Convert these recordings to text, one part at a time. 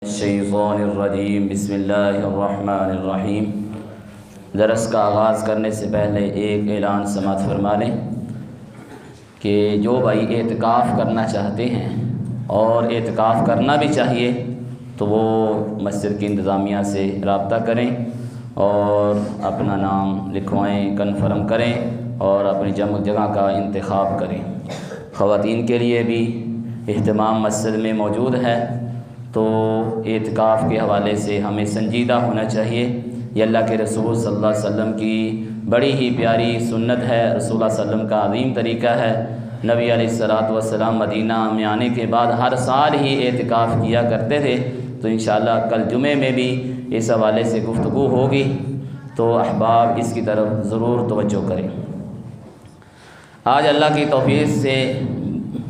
الشیطان الرجیم بسم اللہ الرحمن الرحیم۔ درس کا آغاز کرنے سے پہلے ایک اعلان سماعت فرما لیں کہ جو بھائی اعتکاف کرنا چاہتے ہیں اور اعتکاف کرنا بھی چاہیے تو وہ مسجد کی انتظامیہ سے رابطہ کریں اور اپنا نام لکھوائیں، کنفرم کریں اور اپنی جگہ کا انتخاب کریں۔ خواتین کے لیے بھی اہتمام مسجد میں موجود ہے، تو اعتکاف کے حوالے سے ہمیں سنجیدہ ہونا چاہیے۔ یہ اللہ کے رسول صلی اللہ علیہ وسلم کی بڑی ہی پیاری سنت ہے، رسول اللہ صلی اللہ علیہ وسلم کا عظیم طریقہ ہے۔ نبی علیہ السلام مدینہ میں آنے کے بعد ہر سال ہی اعتکاف کیا کرتے تھے، تو انشاءاللہ کل جمعے میں بھی اس حوالے سے گفتگو ہوگی، تو احباب اس کی طرف ضرور توجہ کریں۔ آج اللہ کی توفیق سے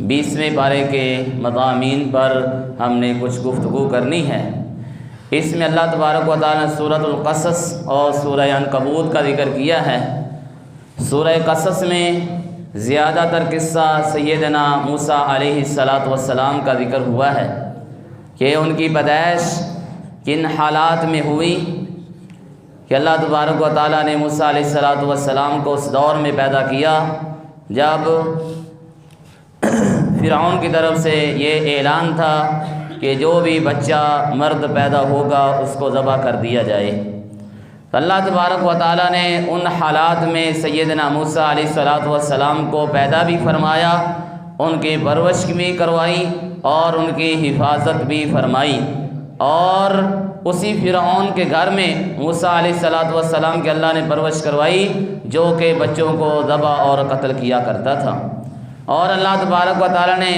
20ویں پارے کے مضامین پر ہم نے کچھ گفتگو کرنی ہے۔ اس میں اللہ تبارک و تعالیٰ نے سورۃ القصص اور سورہ عنکبوت کا ذکر کیا ہے۔ سورہ قصص میں زیادہ تر قصہ سیدنا موسیٰ علیہ السلام کا ذکر ہوا ہے کہ ان کی پیدائش کن حالات میں ہوئی، کہ اللہ تبارک و تعالیٰ نے موسیٰ علیہ السلام کو اس دور میں پیدا کیا جب فرعون کی طرف سے یہ اعلان تھا کہ جو بھی بچہ مرد پیدا ہوگا اس کو ذبح کر دیا جائے۔ اللہ تبارک و تعالیٰ نے ان حالات میں سیدنا موسیٰ علیہ السلام کو پیدا بھی فرمایا، ان کی پرورش بھی کروائی اور ان کی حفاظت بھی فرمائی، اور اسی فرعون کے گھر میں موسیٰ علیہ السلام کے اللہ نے پرورش کروائی جو کہ بچوں کو ذبح اور قتل کیا کرتا تھا۔ اور اللہ تبارک و تعالیٰ نے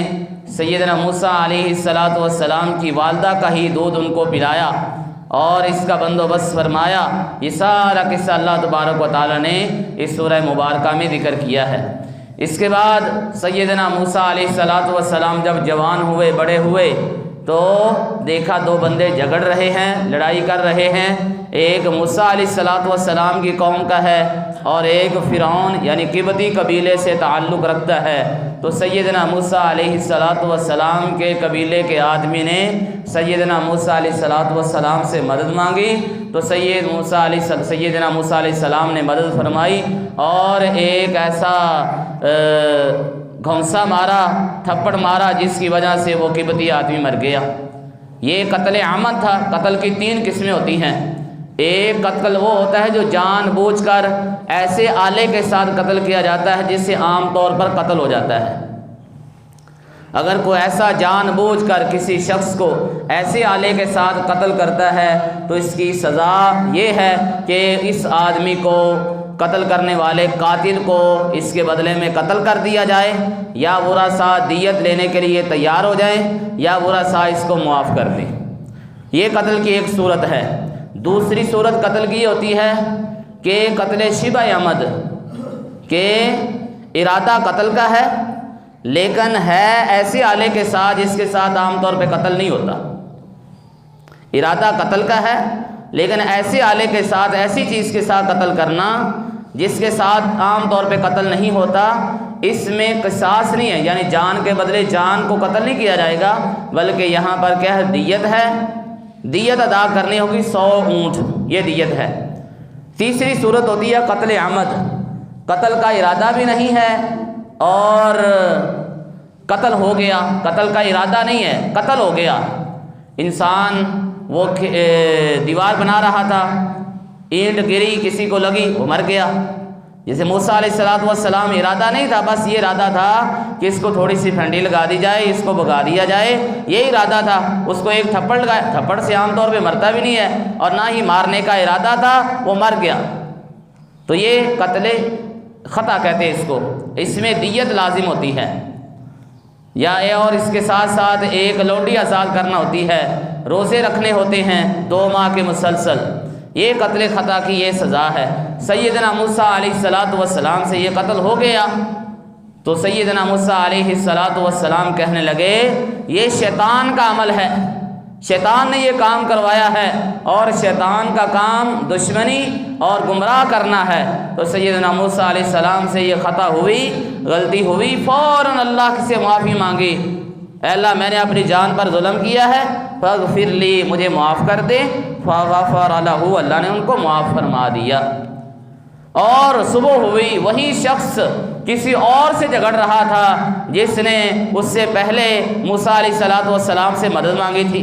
سیدنا موسیٰ علیہ السلام کی والدہ کا ہی دودھ ان کو پلایا اور اس کا بندوبست فرمایا۔ یہ سارا قصہ اللہ تبارک و تعالیٰ نے اس سورہ مبارکہ میں ذکر کیا ہے۔ اس کے بعد سیدنا موسیٰ علیہ السلام جب جوان ہوئے، بڑے ہوئے، تو دیکھا دو بندے جھگڑ رہے ہیں، لڑائی کر رہے ہیں۔ ایک موسیٰ علیہ السلام کی قوم کا ہے اور ایک فرعون یعنی قبطی قبیلے سے تعلق رکھتا ہے۔ تو سیدنا موسیٰ علیہ السلام کے قبیلے کے آدمی نے سیدنا موسیٰ علیہ السلام سے مدد مانگی، تو سیدنا موسیٰ علیہ السلام نے مدد فرمائی اور ایک ایسا گھونسا مارا، تھپڑ مارا، جس کی وجہ سے وہ قبطی آدمی مر گیا۔ یہ قتل عمد تھا۔ قتل کی 3 قسمیں ہوتی ہیں۔ ایک قتل وہ ہوتا ہے جو جان بوجھ کر ایسے آلے کے ساتھ قتل کیا جاتا ہے جس سے عام طور پر قتل ہو جاتا ہے۔ اگر کوئی ایسا جان بوجھ کر کسی شخص کو ایسے آلے کے ساتھ قتل کرتا ہے تو اس کی سزا یہ ہے کہ اس آدمی کو، قتل کرنے والے قاتل کو، اس کے بدلے میں قتل کر دیا جائے، یا ورثاء دیت لینے کے لیے تیار ہو جائیں، یا ورثاء اس کو معاف کر دیں۔ یہ قتل کی ایک صورت ہے۔ دوسری صورت قتل کی ہوتی ہے کہ قتل شبہ عمد، کہ ارادہ قتل کا ہے لیکن ہے ایسے آلے کے ساتھ جس کے ساتھ عام طور پہ قتل نہیں ہوتا۔ ارادہ قتل کا ہے لیکن ایسے آلے کے ساتھ، ایسی چیز کے ساتھ قتل کرنا جس کے ساتھ عام طور پہ قتل نہیں ہوتا، اس میں قصاص نہیں ہے، یعنی جان کے بدلے جان کو قتل نہیں کیا جائے گا، بلکہ یہاں پر کیا ہے، دیت ہے، دیت ادا کرنی ہوگی 100 اونٹ، یہ دیت ہے۔ تیسری صورت ہوتی ہے قتل عمد۔ قتل کا ارادہ بھی نہیں ہے اور قتل ہو گیا، قتل کا ارادہ نہیں ہے، قتل ہو گیا۔ انسان وہ دیوار بنا رہا تھا، اینٹ گری، کسی کو لگی، وہ مر گیا۔ جیسے موسیٰ علیہ السلام ارادہ نہیں تھا، بس یہ ارادہ تھا کہ اس کو تھوڑی سی پھنڈی لگا دی جائے، اس کو بھگا دیا جائے، یہ ارادہ تھا۔ اس کو ایک تھپڑ لگایا، تھپڑ سے عام طور پہ مرتا بھی نہیں ہے، اور نہ ہی مارنے کا ارادہ تھا، وہ مر گیا۔ تو یہ قتل خطا کہتے ہیں اس کو، اس میں دیت لازم ہوتی ہے، یا اور اس کے ساتھ ساتھ ایک لونڈی آزاد کرنا ہوتی ہے، روزے رکھنے ہوتے ہیں 2 ماہ کے مسلسل۔ یہ قتل خطا کی یہ سزا ہے۔ سیدنا موسیٰ علیہ السلام سے یہ قتل ہو گیا تو سیدنا موسیٰ علیہ السلام کہنے لگے یہ شیطان کا عمل ہے، شیطان نے یہ کام کروایا ہے، اور شیطان کا کام دشمنی اور گمراہ کرنا ہے۔ تو سیدنا موسیٰ علیہ السلام سے یہ خطا ہوئی، غلطی ہوئی، فوراً اللہ سے معافی مانگی، اے اللہ میں نے اپنی جان پر ظلم کیا ہے، فاغفر لی، مجھے معاف کر دے، فغفر لہ، اللہ نے ان کو معاف فرما دیا۔ اور صبح ہوئی، وہی شخص کسی اور سے جھگڑ رہا تھا جس نے اس سے پہلے موسیٰ علیہ السلام سے مدد مانگی تھی،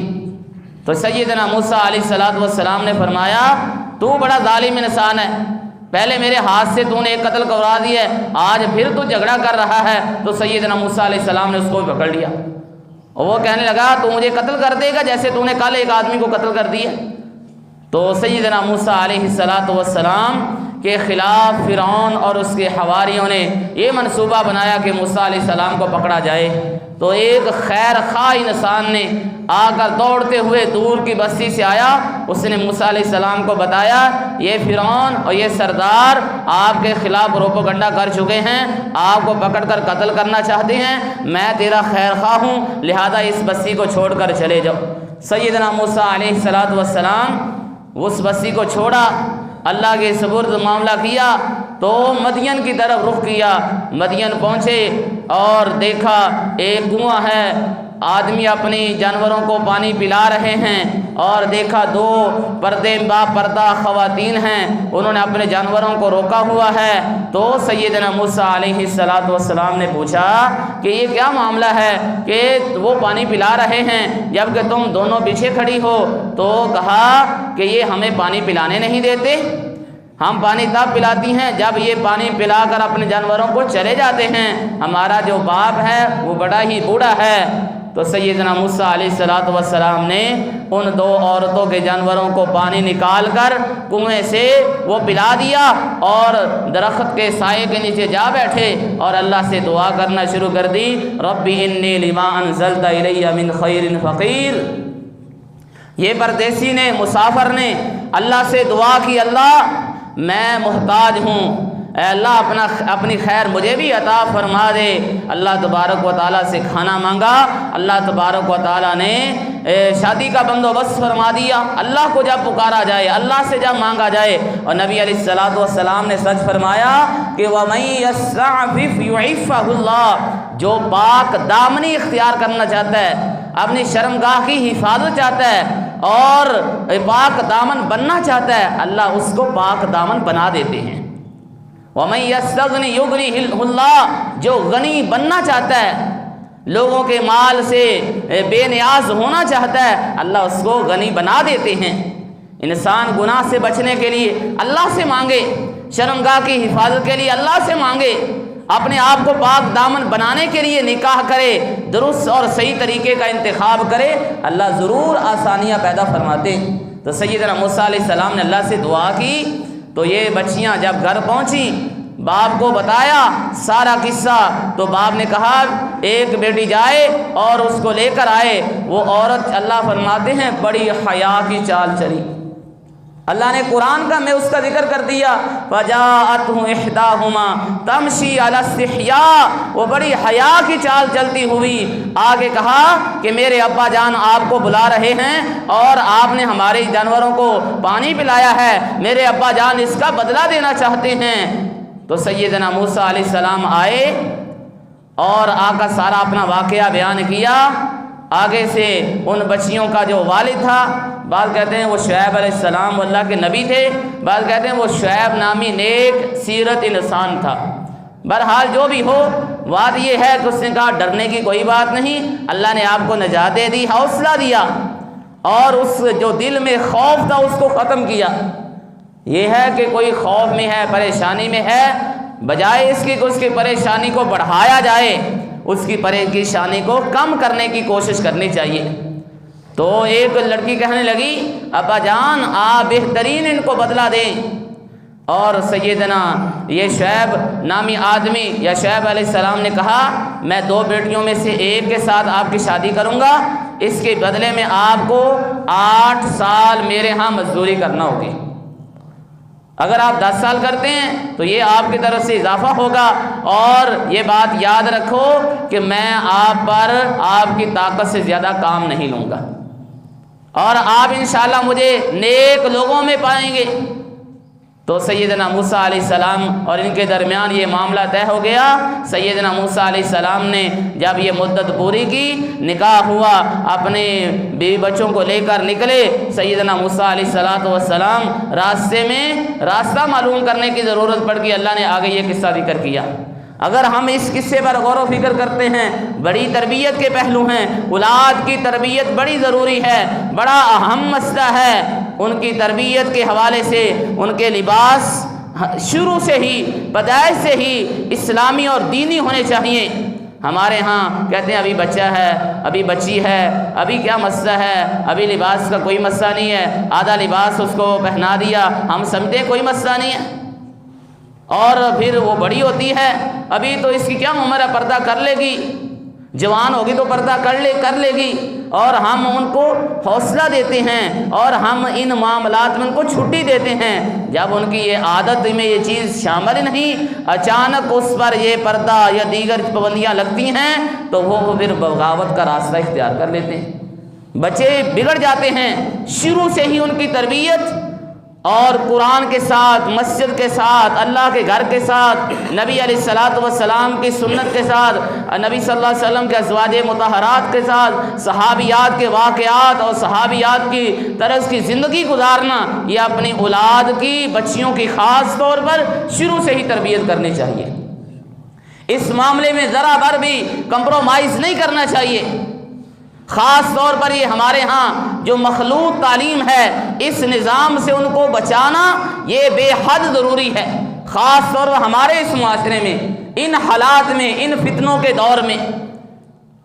تو سیدنا موسیٰ علیہ السلام نے فرمایا تو بڑا ظالم انسان ہے، پہلے میرے ہاتھ سے تو نے ایک قتل کروا دیا ہے، آج پھر تو جھگڑا کر رہا ہے۔ تو سیدنا موسیٰ علیہ السلام نے اس کو پکڑ لیا اور وہ کہنے لگا تو مجھے قتل کر دے گا جیسے تو نے کل ایک آدمی کو قتل کر دیا۔ تو سیدنا موسیٰ علیہ السلام کے خلاف فرعون اور اس کے حواریوں نے یہ منصوبہ بنایا کہ موسیٰ علیہ السلام کو پکڑا جائے۔ تو ایک خیر خواہ انسان نے آ کر دوڑتے ہوئے دور کی بستی سے آیا، اس نے موسیٰ علیہ السلام کو بتایا یہ فرعون اور یہ سردار آپ کے خلاف پروپیگنڈا کر چکے ہیں، آپ کو پکڑ کر قتل کرنا چاہتے ہیں، میں تیرا خیر خواہ ہوں، لہذا اس بستی کو چھوڑ کر چلے جاؤ۔ سیدنا موسیٰ علیہ السلام اس بستی کو چھوڑا، اللہ کے سپرد معاملہ کیا، تو مدین کی طرف رخ کیا۔ مدین پہنچے اور دیکھا ایک کنواں ہے، آدمی اپنی جانوروں کو پانی پلا رہے ہیں، اور دیکھا دو پردے با پردہ خواتین ہیں، انہوں نے اپنے جانوروں کو روکا ہوا ہے۔ تو سیدنا موسیٰ علیہ السلام نے پوچھا کہ یہ کیا معاملہ ہے کہ وہ پانی پلا رہے ہیں جبکہ تم دونوں پیچھے کھڑی ہو؟ تو کہا کہ یہ ہمیں پانی پلانے نہیں دیتے، ہم پانی تب پلاتی ہیں جب یہ پانی پلا کر اپنے جانوروں کو چلے جاتے ہیں، ہمارا جو باپ ہے وہ بڑا ہی بوڑھا ہے۔ تو سیدنا موسیٰ علیہ السلام نے ان دو عورتوں کے جانوروں کو پانی نکال کر کنویں سے وہ پلا دیا اور درخت کے سائے کے نیچے جا بیٹھے اور اللہ سے دعا کرنا شروع کر دی، رب انی لما انزلت الی من خیر فقیر۔ یہ پردیسی نے، مسافر نے اللہ سے دعا کی، اللہ میں محتاج ہوں، اے اللہ اپنی خیر مجھے بھی عطا فرما دے۔ اللہ تبارک و تعالیٰ سے کھانا مانگا، اللہ تبارک و تعالیٰ نے شادی کا بندوبست فرما دیا۔ اللہ کو جب پکارا جائے، اللہ سے جب مانگا جائے، اور نبی علیہ السلام نے سچ فرمایا کہ وَمَن يَسْتَعْفِفْ يُعِفَّهُ اللَّهُ، جو پاک دامنی اختیار کرنا چاہتا ہے، اپنی شرمگاہ کی حفاظت چاہتا ہے اور پاک دامن بننا چاہتا ہے، اللہ اس کو پاک دامن بنا دیتے ہیں۔ وَمَن يَسْتَغْنِ يُغْنِهِ اللَّهُ، جو غنی بننا چاہتا ہے، لوگوں کے مال سے بے نیاز ہونا چاہتا ہے، اللہ اس کو غنی بنا دیتے ہیں۔ انسان گناہ سے بچنے کے لیے اللہ سے مانگے، شرمگاہ کی حفاظت کے لیے اللہ سے مانگے، اپنے آپ کو پاک دامن بنانے کے لیے نکاح کرے، درست اور صحیح طریقے کا انتخاب کرے، اللہ ضرور آسانیاں پیدا فرماتے۔ تو سیدنا موسیٰ علیہ السلام نے اللہ سے دعا کی، تو یہ بچیاں جب گھر پہنچی، باپ کو بتایا سارا قصہ، تو باپ نے کہا ایک بیٹی جائے اور اس کو لے کر آئے۔ وہ عورت، اللہ فرماتے ہیں، بڑی حیا کی چال چلی۔ اللہ نے قرآن کا میں اس کا ذکر کر دیا، فَجَاءَتْهُ إِحْدَاهُمَا تَمْشِي عَلَى اسْتِحْيَاءٍ، وہ بڑی حیا کی چال چلتی ہوئی آگے کہا کہ میرے ابا جان آپ کو بلا رہے ہیں اور آپ نے ہمارے جانوروں کو پانی پلایا ہے، میرے ابا جان اس کا بدلہ دینا چاہتے ہیں۔ تو سیدنا موسیٰ علیہ السلام آئے اور آ کر سارا اپنا واقعہ بیان کیا۔ آگے سے ان بچیوں کا جو والد تھا، بعض کہتے ہیں وہ شعیب علیہ السلام وہ اللہ کے نبی تھے، بعض کہتے ہیں وہ شعیب نامی نیک سیرت انسان تھا۔ بہرحال جو بھی ہو، بات یہ ہے کہ اس نے کہا ڈرنے کی کوئی بات نہیں، اللہ نے آپ کو نجات دے دی، حوصلہ دیا، اور اس جو دل میں خوف تھا اس کو ختم کیا۔ یہ ہے کہ کوئی خوف میں ہے، پریشانی میں ہے، بجائے اس کی کہ اس کی پریشانی کو بڑھایا جائے، اس کی پریشانی کو کم کرنے کی کوشش کرنی چاہیے۔ تو ایک لڑکی کہنے لگی ابا جان آپ بہترین ان کو بدلہ دیں، اور سیدنا یہ شعیب نامی آدمی یا شعیب علیہ السلام نے کہا میں 2 بیٹیوں میں سے ایک کے ساتھ آپ کی شادی کروں گا، اس کے بدلے میں آپ کو 8 سال میرے ہاں مزدوری کرنا ہوگی، اگر آپ 10 سال کرتے ہیں تو یہ آپ کی طرف سے اضافہ ہوگا، اور یہ بات یاد رکھو کہ میں آپ پر آپ کی طاقت سے زیادہ کام نہیں لوں گا، اور آپ انشاءاللہ مجھے نیک لوگوں میں پائیں گے۔ تو سیدنا موسیٰ علیہ السلام اور ان کے درمیان یہ معاملہ طے ہو گیا۔ سیدنا موسیٰ علیہ السلام نے جب یہ مدت پوری کی، نکاح ہوا، اپنے بیوی بچوں کو لے کر نکلے۔ سیدنا موسیٰ علیہ السلام راستے میں راستہ معلوم کرنے کی ضرورت پڑ گئی، اللہ نے آگے یہ قصہ ذکر کیا۔ اگر ہم اس قصے پر غور و فکر کرتے ہیں، بڑی تربیت کے پہلو ہیں، اولاد کی تربیت بڑی ضروری ہے، بڑا اہم مسئلہ ہے۔ ان کی تربیت کے حوالے سے ان کے لباس شروع سے ہی، پیدائش سے ہی اسلامی اور دینی ہونے چاہیے۔ ہمارے ہاں کہتے ہیں ابھی بچہ ہے، ابھی بچی ہے، ابھی کیا مسئلہ ہے، ابھی لباس کا کوئی مسئلہ نہیں ہے، آدھا لباس اس کو پہنا دیا، ہم سمجھتے ہیں کوئی مسئلہ نہیں ہے، اور پھر وہ بڑی ہوتی ہے، ابھی تو اس کی کیا عمر ہے، پردہ کر لے گی، جوان ہوگی تو پردہ کر لے گی، اور ہم ان کو حوصلہ دیتے ہیں اور ہم ان معاملات میں ان کو چھٹی دیتے ہیں۔ جب ان کی یہ عادت میں یہ چیز شامل نہیں، اچانک اس پر یہ پردہ یا دیگر پابندیاں لگتی ہیں تو وہ پھر بغاوت کا راستہ اختیار کر لیتے ہیں، بچے بگڑ جاتے ہیں۔ شروع سے ہی ان کی تربیت اور قرآن کے ساتھ، مسجد کے ساتھ، اللہ کے گھر کے ساتھ، نبی علیہ السلام کی سنت کے ساتھ، نبی صلی اللہ علیہ وسلم کے ازواج مطہرات کے ساتھ، صحابیات کے واقعات اور صحابیات کی طرز کی زندگی گزارنا، یہ اپنی اولاد کی، بچیوں کی خاص طور پر شروع سے ہی تربیت کرنی چاہیے۔ اس معاملے میں ذرا بھر بھی کمپرومائز نہیں کرنا چاہیے۔ خاص طور پر یہ ہمارے ہاں جو مخلوط تعلیم ہے، اس نظام سے ان کو بچانا یہ بے حد ضروری ہے۔ خاص طور پر ہمارے اس معاشرے میں، ان حالات میں، ان فتنوں کے دور میں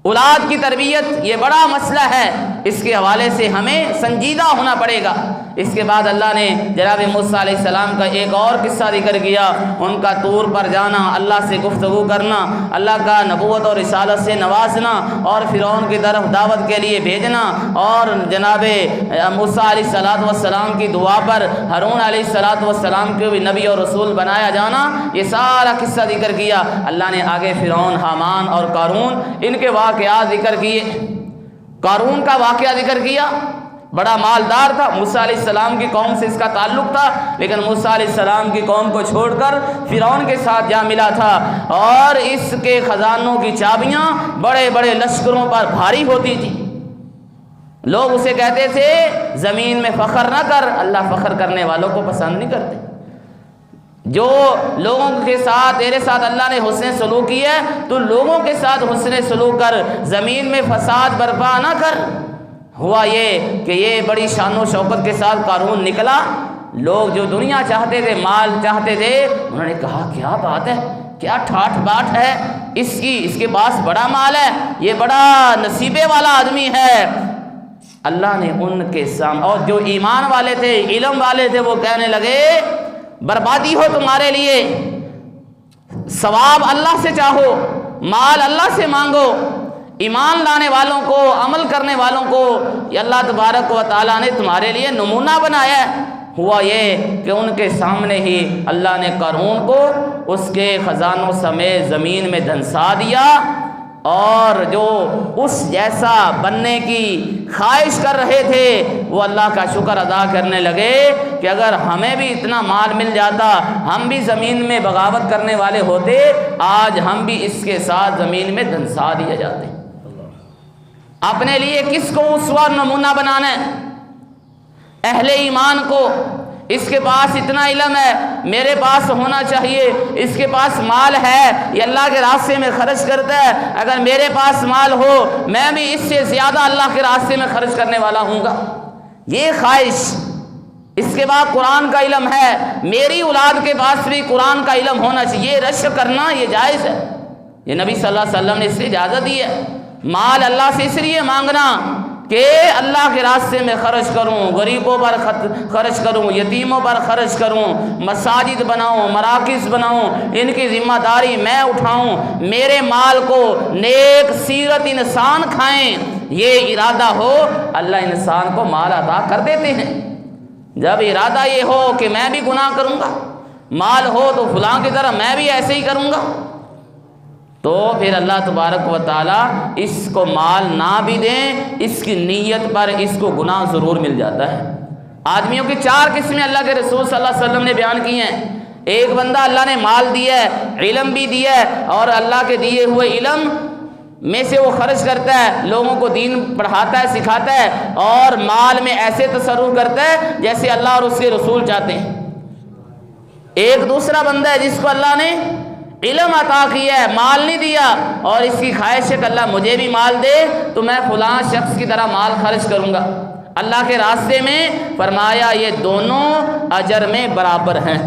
اولاد کی تربیت یہ بڑا مسئلہ ہے، اس کے حوالے سے ہمیں سنجیدہ ہونا پڑے گا۔ اس کے بعد اللہ نے جناب موسیٰ علیہ السلام کا ایک اور قصہ ذکر کیا، ان کا طور پر جانا، اللہ سے گفتگو کرنا، اللہ کا نبوت اور رسالت سے نوازنا اور فرعون کی طرف دعوت کے لیے بھیجنا، اور جناب موسیٰ علیہ السلام کی دعا پر ہارون علیہ السلام کو بھی نبی اور رسول بنایا جانا، یہ سارا قصہ ذکر کیا۔ اللہ نے آگے فرعون، حامان اور قارون ان کے واقعات ذکر کیے۔ قارون کا واقعہ ذکر کیا، بڑا مالدار تھا، موسیٰ علیہ السلام کی قوم سے اس کا تعلق تھا، لیکن موسیٰ علیہ السلام کی قوم کو چھوڑ کر فرعون کے ساتھ جا ملا تھا، اور اس کے خزانوں کی چابیاں بڑے بڑے لشکروں پر بھاری ہوتی تھی۔ لوگ اسے کہتے تھے زمین میں فخر نہ کر، اللہ فخر کرنے والوں کو پسند نہیں کرتے۔ جو لوگوں کے ساتھ، تیرے ساتھ اللہ نے حسن سلوک کی ہے تو لوگوں کے ساتھ حسن سلوک کر، زمین میں فساد برپا نہ کر۔ ہوا یہ کہ یہ بڑی شان و شوکت کے ساتھ قارون نکلا، لوگ جو دنیا چاہتے تھے، مال چاہتے تھے، انہوں نے کہا کیا بات ہے، کیا ٹھاٹھ باٹ ہے اس کے پاس بڑا مال ہے، یہ بڑا نصیبے والا آدمی ہے۔ اللہ نے ان کے سامنے، اور جو ایمان والے تھے، علم والے تھے، وہ کہنے لگے بربادی ہو تمہارے لیے، ثواب اللہ سے چاہو، مال اللہ سے مانگو۔ ایمان لانے والوں کو، عمل کرنے والوں کو یہ اللہ تبارک و تعالیٰ نے تمہارے لیے نمونہ بنایا ہے۔ ہوا یہ کہ ان کے سامنے ہی اللہ نے قارون کو اس کے خزانوں سمیت زمین میں دھنسا دیا، اور جو اس جیسا بننے کی خواہش کر رہے تھے وہ اللہ کا شکر ادا کرنے لگے کہ اگر ہمیں بھی اتنا مال مل جاتا، ہم بھی زمین میں بغاوت کرنے والے ہوتے، آج ہم بھی اس کے ساتھ زمین میں دھنسا دیے جاتے۔ اپنے لیے کس کو اسوہ نمونہ بنانا ہے؟ اہل ایمان کو، اس کے پاس اتنا علم ہے، میرے پاس ہونا چاہیے، اس کے پاس مال ہے، یہ اللہ کے راستے میں خرچ کرتا ہے، اگر میرے پاس مال ہو میں بھی اس سے زیادہ اللہ کے راستے میں خرچ کرنے والا ہوں گا، یہ خواہش۔ اس کے بعد قرآن کا علم ہے، میری اولاد کے پاس بھی قرآن کا علم ہونا چاہیے، یہ رشک کرنا یہ جائز ہے، یہ نبی صلی اللہ علیہ وسلم نے اس سے اجازت دی ہے۔ مال اللہ سے اس لیے مانگنا کہ اللہ کے راستے میں خرچ کروں، غریبوں پر خرچ کروں، یتیموں پر خرچ کروں، مساجد بناؤں، مراکز بناؤں، ان کی ذمہ داری میں اٹھاؤں، میرے مال کو نیک سیرت انسان کھائیں، یہ ارادہ ہو اللہ انسان کو مال عطا کر دیتے ہیں۔ جب ارادہ یہ ہو کہ میں بھی گناہ کروں گا، مال ہو تو فلاں کی طرح میں بھی ایسے ہی کروں گا، تو پھر اللہ تبارک و تعالیٰ اس کو مال نہ بھی دیں، اس کی نیت پر اس کو گناہ ضرور مل جاتا ہے۔ آدمیوں کی 4 قسمیں اللہ کے رسول صلی اللہ علیہ وسلم نے بیان کی ہیں۔ ایک بندہ اللہ نے مال دیا ہے، علم بھی دیا ہے، اور اللہ کے دیے ہوئے علم میں سے وہ خرچ کرتا ہے، لوگوں کو دین پڑھاتا ہے، سکھاتا ہے، اور مال میں ایسے تصرف کرتا ہے جیسے اللہ اور اس کے رسول چاہتے ہیں۔ ایک دوسرا بندہ ہے جس کو اللہ نے علم عطا کیا ہے، مال نہیں دیا، اور اس کی خواہش ہے کہ اللہ مجھے بھی مال دے تو میں فلاں شخص کی طرح مال خرچ کروں گا اللہ کے راستے میں۔ فرمایا یہ دونوں اجر میں برابر ہیں۔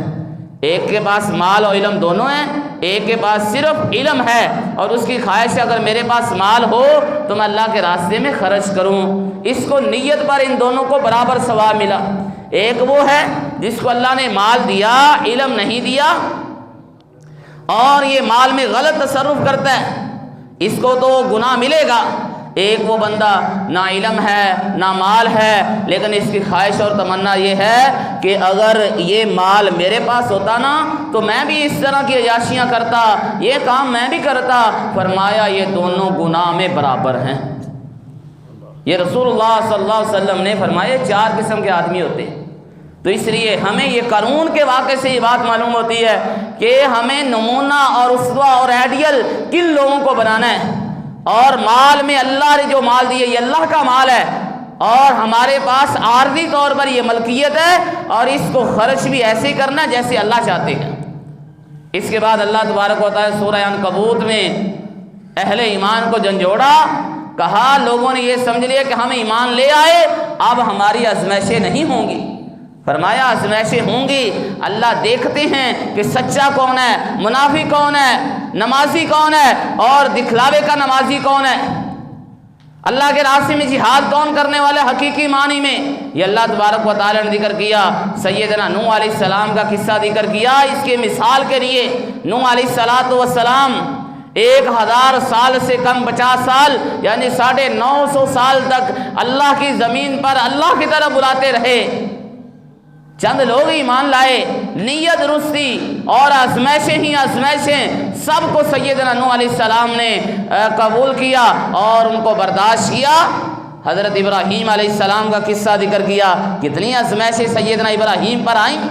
ایک کے پاس مال اور علم دونوں ہیں، ایک کے پاس صرف علم ہے اور اس کی خواہش ہے اگر میرے پاس مال ہو تو میں اللہ کے راستے میں خرچ کروں، اس کو نیت پر ان دونوں کو برابر ثواب ملا۔ ایک وہ ہے جس کو اللہ نے مال دیا، علم نہیں دیا، اور یہ مال میں غلط تصرف کرتا ہے، اس کو تو گناہ ملے گا۔ ایک وہ بندہ نہ علم ہے نہ مال ہے، لیکن اس کی خواہش اور تمنا یہ ہے کہ اگر یہ مال میرے پاس ہوتا نا تو میں بھی اس طرح کی عیاشیاں کرتا، یہ کام میں بھی کرتا۔ فرمایا یہ دونوں گناہ میں برابر ہیں۔ یہ رسول اللہ صلی اللہ علیہ وسلم نے فرمایا 4 قسم کے آدمی ہوتے ہیں۔ تو اس لیے ہمیں یہ قارون کے واقعے سے یہ بات معلوم ہوتی ہے کہ ہمیں نمونہ اور اسوہ اور آئیڈیل کن لوگوں کو بنانا ہے، اور مال میں اللہ نے جو مال دیے یہ اللہ کا مال ہے، اور ہمارے پاس عارضی طور پر یہ ملکیت ہے، اور اس کو خرچ بھی ایسے کرنا جیسے اللہ چاہتے ہیں۔ اس کے بعد اللہ تبارک و تعالی سورہ عنکبوت میں اہل ایمان کو جھنجھوڑا، کہا لوگوں نے یہ سمجھ لیا کہ ہم ایمان لے آئے، اب ہماری آزمائشیں نہیں ہوں گی۔ فرمایا آزمائشیں ہوں گی، اللہ دیکھتے ہیں کہ سچا کون ہے، منافق کون ہے، نمازی کون ہے، اور دکھلاوے کا نمازی کون ہے، اللہ کے راستے میں جہاد کون کرنے والا حقیقی معنی میں۔ یہ اللہ تبارک و تعالی نے ذکر کیا۔ سیدنا نوح علیہ السلام کا قصہ ذکر کیا اس کے مثال کے لیے۔ نوح علیہ السلام 1000 سال سے کم 50 سال یعنی 950 سال تک اللہ کی زمین پر اللہ کی طرف بلاتے رہے۔ چند لوگ ایمان لائے، نیت درستی اور آزمائشیں ہی آزمائشیں سب کو سیدنا نوح علیہ السلام نے قبول کیا اور ان کو برداشت کیا۔ حضرت ابراہیم علیہ السلام کا قصہ ذکر کیا، کتنی آزمائشیں سیدنا ابراہیم پر آئیں،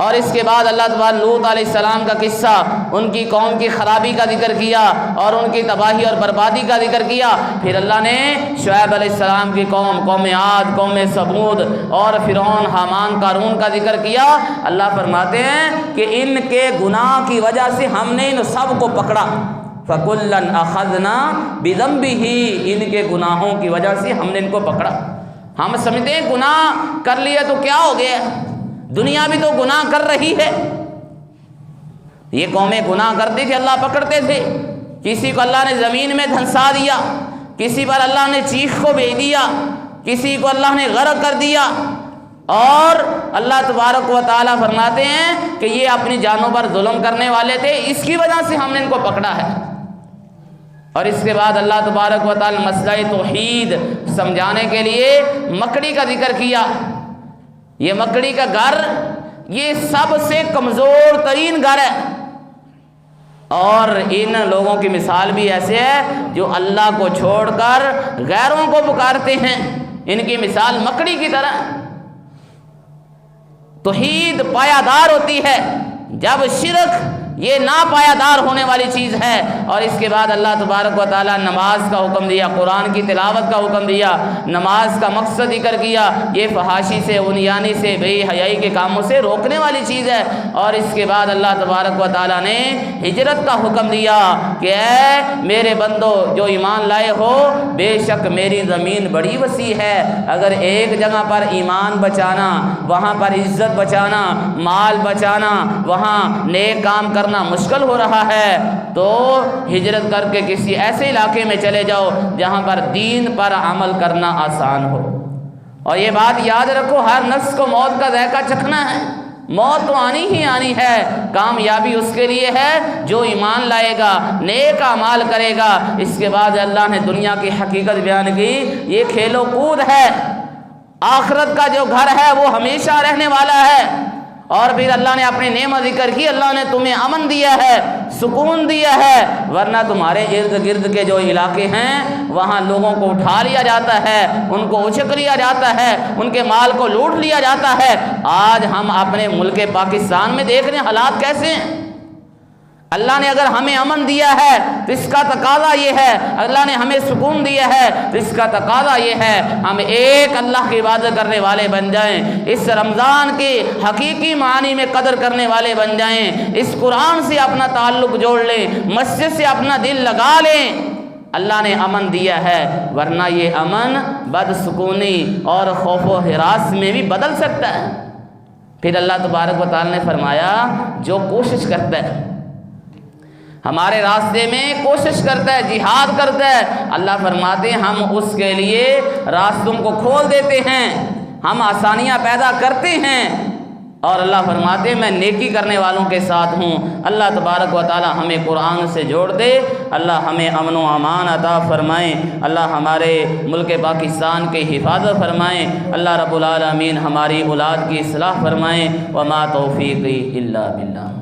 اور اس کے بعد اللہ تعالیٰ لوط علیہ السلام کا قصہ، ان کی قوم کی خرابی کا ذکر کیا اور ان کی تباہی اور بربادی کا ذکر کیا۔ پھر اللہ نے شعیب علیہ السلام کی قوم عاد، قوم ثمود اور فرعون، حامان، قارون کا ذکر کیا۔ اللہ فرماتے ہیں کہ ان کے گناہ کی وجہ سے ہم نے ان سب کو پکڑا، فَكُلًّا أَخَذْنَا بِذَنبِهِ، ان کے گناہوں کی وجہ سے ہم نے ان کو پکڑا۔ ہم سمجھتے ہیں گناہ کر لیا تو کیا ہو گیا، دنیا بھی تو گناہ کر رہی ہے۔ یہ قومیں گناہ کرتی تھی، اللہ پکڑتے تھے۔ کسی کو اللہ نے زمین میں دھنسا دیا، کسی پر اللہ نے چیخ کو بھیج دیا، کسی کو اللہ نے غرق کر دیا، اور اللہ تبارک و تعالیٰ فرماتے ہیں کہ یہ اپنی جانوں پر ظلم کرنے والے تھے، اس کی وجہ سے ہم نے ان کو پکڑا ہے۔ اور اس کے بعد اللہ تبارک و تعالیٰ مسئلہ توحید سمجھانے کے لیے مکڑی کا ذکر کیا۔ یہ مکڑی کا گھر یہ سب سے کمزور ترین گھر ہے، اور ان لوگوں کی مثال بھی ایسے ہے جو اللہ کو چھوڑ کر غیروں کو پکارتے ہیں، ان کی مثال مکڑی کی طرح۔ توحید پایدار ہوتی ہے جب شرک یہ ناپایدار ہونے والی چیز ہے۔ اور اس کے بعد اللہ تبارک و تعالیٰ نماز کا حکم دیا، قرآن کی تلاوت کا حکم دیا، نماز کا مقصد ذکر کیا، یہ فحاشی سے، عریانی سے، بے حیائی کے کاموں سے روکنے والی چیز ہے۔ اور اس کے بعد اللہ تبارک و تعالیٰ نے ہجرت کا حکم دیا کہ اے میرے بندو جو ایمان لائے ہو، بے شک میری زمین بڑی وسیع ہے، اگر ایک جگہ پر ایمان بچانا، وہاں پر عزت بچانا، مال بچانا، وہاں نیک کام کرنا مشکل ہو رہا ہے تو ہجرت کر کے کسی ایسے علاقے میں چلے جاؤ جہاں پر دین پر عمل کرنا آسان ہو۔ اور یہ بات یاد رکھو، ہر نفس کو موت کا ذائقہ چکھنا ہے، موت تو آنی ہی آنی ہے۔ کامیابی اس کے لیے ہے جو ایمان لائے گا، نیک اعمال کرے گا۔ اس کے بعد اللہ نے دنیا کی حقیقت بیان کی، یہ کھیل و کود ہے، آخرت کا جو گھر ہے وہ ہمیشہ رہنے والا ہے، اور پھر اللہ نے اپنی نعمت ذکر کی، اللہ نے تمہیں امن دیا ہے، سکون دیا ہے، ورنہ تمہارے ارد گرد کے جو علاقے ہیں وہاں لوگوں کو اٹھا لیا جاتا ہے، ان کو اچک لیا جاتا ہے، ان کے مال کو لوٹ لیا جاتا ہے۔ آج ہم اپنے ملک پاکستان میں دیکھ رہے ہیں حالات کیسے ہیں۔ اللہ نے اگر ہمیں امن دیا ہے تو اس کا تقاضا یہ ہے، اللہ نے ہمیں سکون دیا ہے تو اس کا تقاضا یہ ہے ہم ایک اللہ کی عبادت کرنے والے بن جائیں، اس رمضان کی حقیقی معنی میں قدر کرنے والے بن جائیں، اس قرآن سے اپنا تعلق جوڑ لیں، مسجد سے اپنا دل لگا لیں۔ اللہ نے امن دیا ہے، ورنہ یہ امن بدسکونی اور خوف و ہراس میں بھی بدل سکتا ہے۔ پھر اللہ تبارک و تعالی نے فرمایا جو کوشش کرتا ہے ہمارے راستے میں، کوشش کرتا ہے، جہاد کرتا ہے، اللہ فرماتے ہیں ہم اس کے لیے راستوں کو کھول دیتے ہیں، ہم آسانیاں پیدا کرتے ہیں، اور اللہ فرماتے ہیں میں نیکی کرنے والوں کے ساتھ ہوں۔ اللہ تبارک و تعالی ہمیں قرآن سے جوڑ دے، اللہ ہمیں امن و امان عطا فرمائیں، اللہ ہمارے ملک پاکستان کی حفاظت فرمائیں، اللہ رب العالمین ہماری اولاد کی اصلاح فرمائیں، وما توفیقی الا باللہ۔